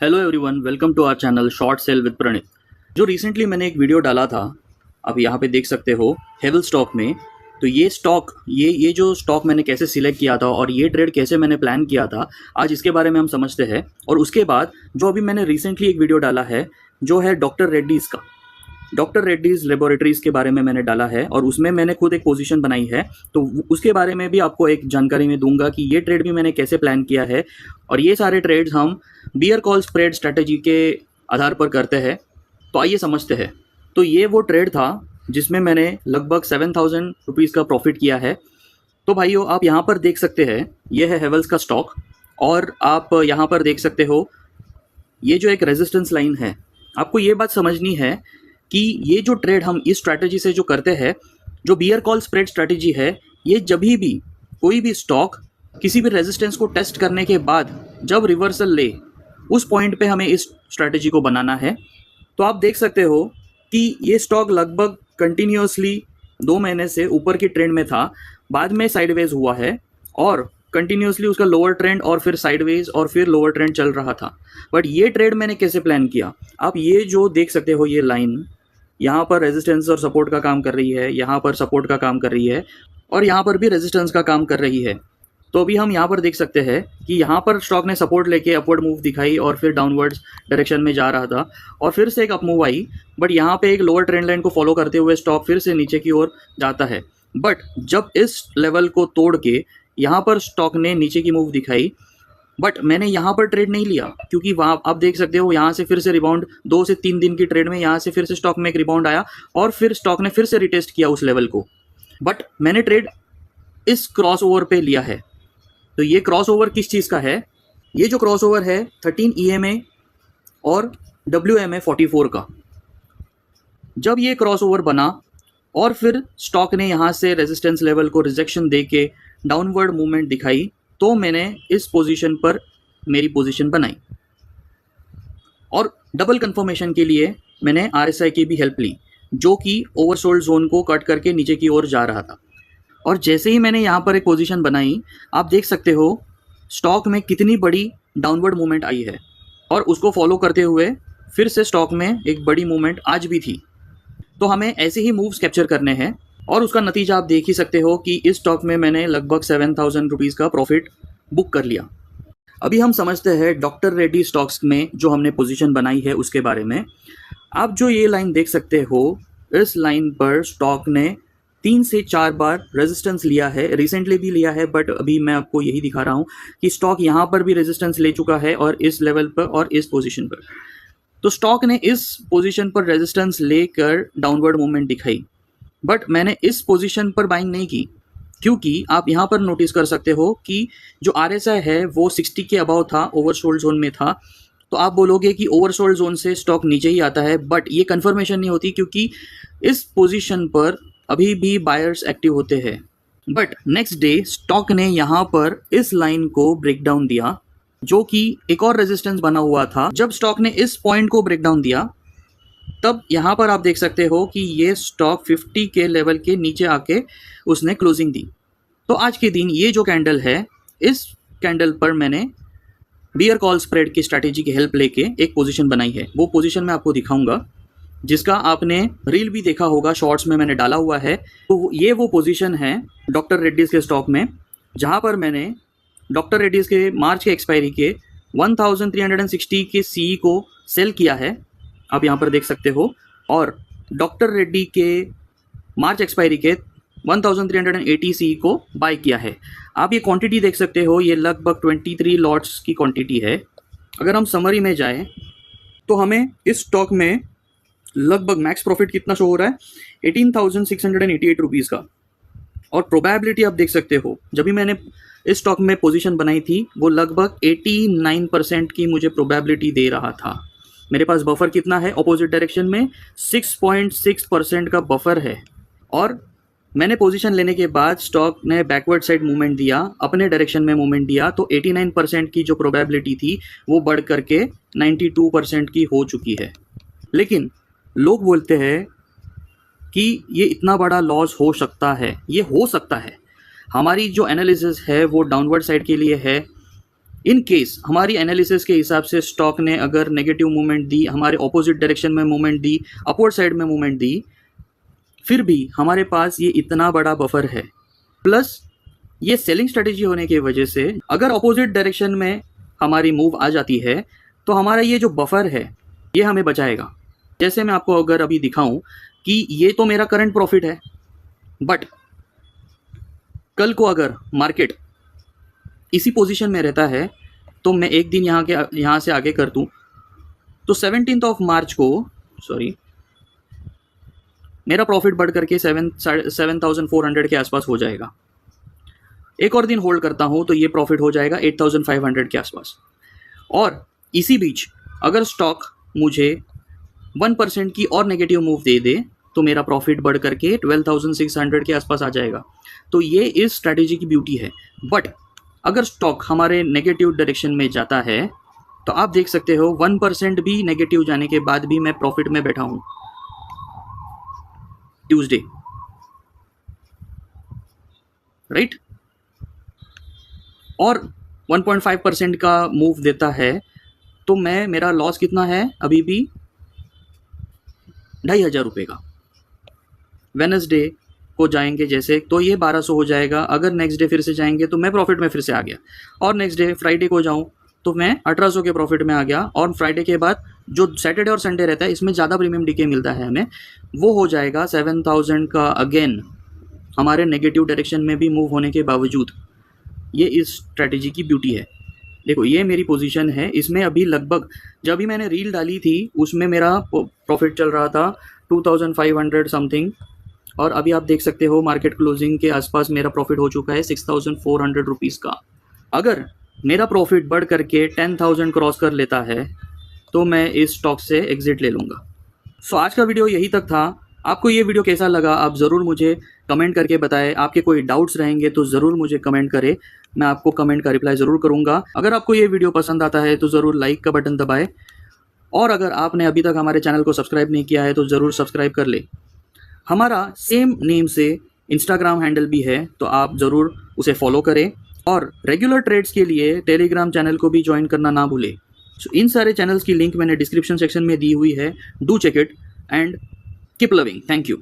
Hello everyone, welcome to our channel short cell with Praneet. जो recently मैंने एक video डाला था, आप यहाँ पे देख सकते हो हेवल स्टॉक में। तो ये स्टॉक ये जो स्टॉक मैंने कैसे सिलेक्ट किया था और ये ट्रेड कैसे मैंने प्लान किया था, आज इसके बारे में हम समझते हैं। और उसके बाद जो अभी मैंने रिसेंटली एक वीडियो डाला है जो है डॉक्टर रेड्डीज़ का, डॉक्टर रेड्डीज़ लेबोरेटरीज़ के बारे में मैंने डाला है और उसमें मैंने खुद एक पोजीशन बनाई है। तो उसके बारे में भी आपको एक जानकारी मैं दूंगा कि ये ट्रेड भी मैंने कैसे प्लान किया है। और ये सारे ट्रेड्स हम बियर कॉल स्प्रेड स्ट्रैटेजी के आधार पर करते हैं। तो आइए समझते हैं। तो ये वो ट्रेड था जिसमें मैंने लगभग 7,000 रुपीज़ का प्रॉफिट किया है। तो भाइयों, आप यहाँ पर देख सकते हैं, ये है हेवल्स का स्टॉक। और आप यहाँ पर देख सकते हो ये जो एक रेजिस्टेंस लाइन है। आपको ये बात समझनी है कि ये जो ट्रेड हम इस स्ट्रैटेजी से जो करते हैं, जो बियर कॉल स्प्रेड स्ट्रैटेजी है, ये जब भी कोई भी स्टॉक किसी भी रेजिस्टेंस को टेस्ट करने के बाद जब रिवर्सल ले, उस पॉइंट पे हमें इस स्ट्रैटेजी को बनाना है। तो आप देख सकते हो कि ये स्टॉक लगभग कंटिन्यूसली 2 महीने से ऊपर की ट्रेंड में था, बाद में साइडवेज हुआ है और कंटिन्यूसली उसका लोअर ट्रेंड और फिर साइडवेज और फिर लोअर ट्रेंड चल रहा था। बट ये ट्रेड मैंने कैसे प्लान किया, आप ये जो देख सकते हो, ये लाइन यहाँ पर रेजिस्टेंस और सपोर्ट का काम कर रही है, यहाँ पर सपोर्ट का काम कर रही है और यहाँ पर भी रेजिस्टेंस का काम कर रही है। तो अभी हम यहाँ पर देख सकते हैं कि यहाँ पर स्टॉक ने सपोर्ट लेके अपवर्ड मूव दिखाई और फिर डाउनवर्ड डायरेक्शन में जा रहा था और फिर से एक अप मूव आई। बट यहाँ पे एक लोअर ट्रेंड लाइन को फॉलो करते हुए स्टॉक फिर से नीचे की ओर जाता है। बट जब इस लेवल को तोड़ के यहाँ पर स्टॉक ने नीचे की मूव दिखाई, बट मैंने यहाँ पर ट्रेड नहीं लिया क्योंकि वहाँ आप देख सकते हो यहाँ से फिर से रिबाउंड 2 से 3 दिन की ट्रेड में यहाँ से फिर से स्टॉक में एक रिबाउंड आया और फिर स्टॉक ने फिर से रिटेस्ट किया उस लेवल को। बट मैंने ट्रेड इस क्रॉस ओवर पे लिया है। तो ये क्रॉस ओवर किस चीज़ का है? ये जो क्रॉस ओवर है 13 EMA और WMA 44 का। जब ये क्रॉस ओवर बना और फिर स्टॉक ने यहाँ से रेजिस्टेंस लेवल को रिजेक्शन दे के डाउनवर्ड मूवमेंट दिखाई, तो मैंने इस पोजीशन पर मेरी पोजीशन बनाई और डबल कंफर्मेशन के लिए मैंने RSI की भी हेल्प ली, जो कि ओवरसोल्ड जोन को कट करके नीचे की ओर जा रहा था। और जैसे ही मैंने यहाँ पर एक पोजीशन बनाई, आप देख सकते हो स्टॉक में कितनी बड़ी डाउनवर्ड मूवमेंट आई है और उसको फॉलो करते हुए फिर से स्टॉक में एक बड़ी मूवमेंट आज भी थी। तो हमें ऐसे ही मूव्स कैप्चर करने हैं और उसका नतीजा आप देख ही सकते हो कि इस स्टॉक में मैंने लगभग 7,000 रुपीज़ का प्रॉफिट बुक कर लिया। अभी हम समझते हैं डॉक्टर रेड्डी स्टॉक्स में जो हमने पोजीशन बनाई है उसके बारे में। आप जो ये लाइन देख सकते हो, इस लाइन पर स्टॉक ने 3 से 4 बार रेजिस्टेंस लिया है, रिसेंटली भी लिया है। बट अभी मैं आपको यही दिखा रहा हूँ कि स्टॉक यहाँ पर भी रेजिस्टेंस ले चुका है और इस लेवल पर और इस पोजीशन पर। तो स्टॉक ने इस पोजीशन पर रेजिस्टेंस लेकर डाउनवर्ड मूवमेंट दिखाई, बट मैंने इस पोजीशन पर बाइंग नहीं की क्योंकि आप यहाँ पर नोटिस कर सकते हो कि जो RSI है वो 60 के अबाव था, ओवरसोल्ड जोन में था। तो आप बोलोगे कि ओवरसोल्ड जोन से स्टॉक नीचे ही आता है, बट ये कंफर्मेशन नहीं होती क्योंकि इस पोजीशन पर अभी भी बायर्स एक्टिव होते हैं। बट नेक्स्ट डे स्टॉक ने यहाँ पर इस लाइन को ब्रेक डाउन दिया, जो कि एक और रेजिस्टेंस बना हुआ था। जब स्टॉक ने इस पॉइंट को ब्रेक डाउन दिया, तब यहाँ पर आप देख सकते हो कि ये स्टॉक 50 के लेवल के नीचे आके उसने क्लोजिंग दी। तो आज के दिन ये जो कैंडल है, इस कैंडल पर मैंने बियर कॉल स्प्रेड की स्ट्रैटेजी की हेल्प लेके एक पोजीशन बनाई है। वो पोजीशन मैं आपको दिखाऊंगा, जिसका आपने रील भी देखा होगा, शॉर्ट्स में मैंने डाला हुआ है। तो ये वो पोजीशन है डॉक्टर रेड्डीज़ के स्टॉक में, जहाँ पर मैंने डॉक्टर रेड्डीज़ के मार्च के एक्सपायरी के 1360 के CE को सेल किया है, आप यहाँ पर देख सकते हो। और डॉक्टर रेड्डी के मार्च एक्सपायरी के 1380 CE को बाय किया है। आप ये क्वांटिटी देख सकते हो, ये लगभग 23 लॉट्स की क्वांटिटी है। अगर हम समरी में जाएं तो हमें इस स्टॉक में लगभग मैक्स प्रॉफिट कितना शो हो रहा है, 18,688 रुपीज़ का। और प्रोबेबिलिटी आप देख सकते हो, जब भी मैंने इस स्टॉक में पोजीशन बनाई थी वो लगभग 89% की मुझे प्रोबेबिलिटी दे रहा था। मेरे पास बफर कितना है अपोजिट डायरेक्शन में, 6.6% का बफर है। और मैंने पोजीशन लेने के बाद स्टॉक ने बैकवर्ड साइड मूवमेंट दिया, अपने डायरेक्शन में मूवमेंट दिया, तो 89% की जो प्रोबेबिलिटी थी वो बढ़ करके 92% की हो चुकी है। लेकिन लोग बोलते हैं कि ये इतना बड़ा लॉस हो सकता है। ये हो सकता है, हमारी जो एनालिसिस है वो डाउनवर्ड साइड के लिए है, इन केस हमारी एनालिसिस के हिसाब से स्टॉक ने अगर नेगेटिव मूवमेंट दी, हमारे ऑपोजिट डायरेक्शन में मूवमेंट दी, अपवर्ड साइड में मूवमेंट दी, फिर भी हमारे पास ये इतना बड़ा बफर है, प्लस ये सेलिंग स्ट्रेटेजी होने की वजह से अगर ऑपोजिट डायरेक्शन में हमारी मूव आ जाती है तो हमारा ये जो बफर है ये हमें बचाएगा। जैसे मैं आपको अगर अभी दिखाऊं कि ये तो मेरा करंट प्रॉफिट है, बट कल को अगर मार्केट इसी पोजीशन में रहता है तो मैं एक दिन यहाँ से आगे कर दूँ तो 17 मार्च को मेरा प्रॉफिट बढ़ करके 7,400 के आसपास हो जाएगा। एक और दिन होल्ड करता हूँ तो ये प्रॉफिट हो जाएगा 8,500 के आसपास। और इसी बीच अगर स्टॉक मुझे 1% की और नेगेटिव मूव दे दे तो मेरा प्रॉफिट बढ़ करके 12,600 के आसपास आ जाएगा। तो ये इस स्ट्रैटेजी की ब्यूटी है। बट अगर स्टॉक हमारे नेगेटिव डायरेक्शन में जाता है तो आप देख सकते हो 1% भी नेगेटिव जाने के बाद भी मैं प्रॉफिट में बैठा हूँ ट्यूसडे, राइट। और 1.5% का मूव देता है तो मेरा लॉस कितना है अभी भी 2,500 रुपये का। वेडनेसडे को जाएंगे जैसे तो ये 1200 हो जाएगा। अगर नेक्स्ट डे फिर से जाएंगे तो मैं प्रॉफिट में फिर से आ गया। और नेक्स्ट डे फ्राइडे को जाऊं तो मैं 1800 के प्रॉफिट में आ गया। और फ्राइडे के बाद जो सैटरडे और संडे रहता है इसमें ज़्यादा प्रीमियम डीके मिलता है हमें, वो हो जाएगा 7,000 का अगेन, हमारे नेगेटिव डायरेक्शन में भी मूव होने के बावजूद। ये इस स्ट्रैटेजी की ब्यूटी है। देखो ये मेरी पोजीशन है, इसमें अभी लगभग जब भी मैंने रील डाली थी उसमें मेरा प्रॉफिट चल रहा था 2,500 समथिंग, और अभी आप देख सकते हो मार्केट क्लोजिंग के आसपास मेरा प्रॉफिट हो चुका है 6,400 रुपीज़ का। अगर मेरा प्रॉफिट बढ़ करके 10,000 क्रॉस कर लेता है तो मैं इस स्टॉक से एग्जिट ले लूँगा। सो आज का वीडियो यही तक था। आपको ये वीडियो कैसा लगा आप ज़रूर मुझे कमेंट करके बताएं। आपके कोई डाउट्स रहेंगे तो ज़रूर मुझे कमेंट करें, मैं आपको कमेंट का रिप्लाई ज़रूर करूँगा। अगर आपको ये वीडियो पसंद आता है तो ज़रूर लाइक का बटन दबाएं, और अगर आपने अभी तक हमारे चैनल को सब्सक्राइब नहीं किया है तो ज़रूर सब्सक्राइब कर ले। हमारा सेम नेम से इंस्टाग्राम हैंडल भी है तो आप ज़रूर उसे फॉलो करें, और रेगुलर ट्रेड्स के लिए टेलीग्राम चैनल को भी ज्वाइन करना ना भूलें। सो इन सारे चैनल्स की लिंक मैंने डिस्क्रिप्शन सेक्शन में दी हुई है। Do check it and keep loving. Thank you.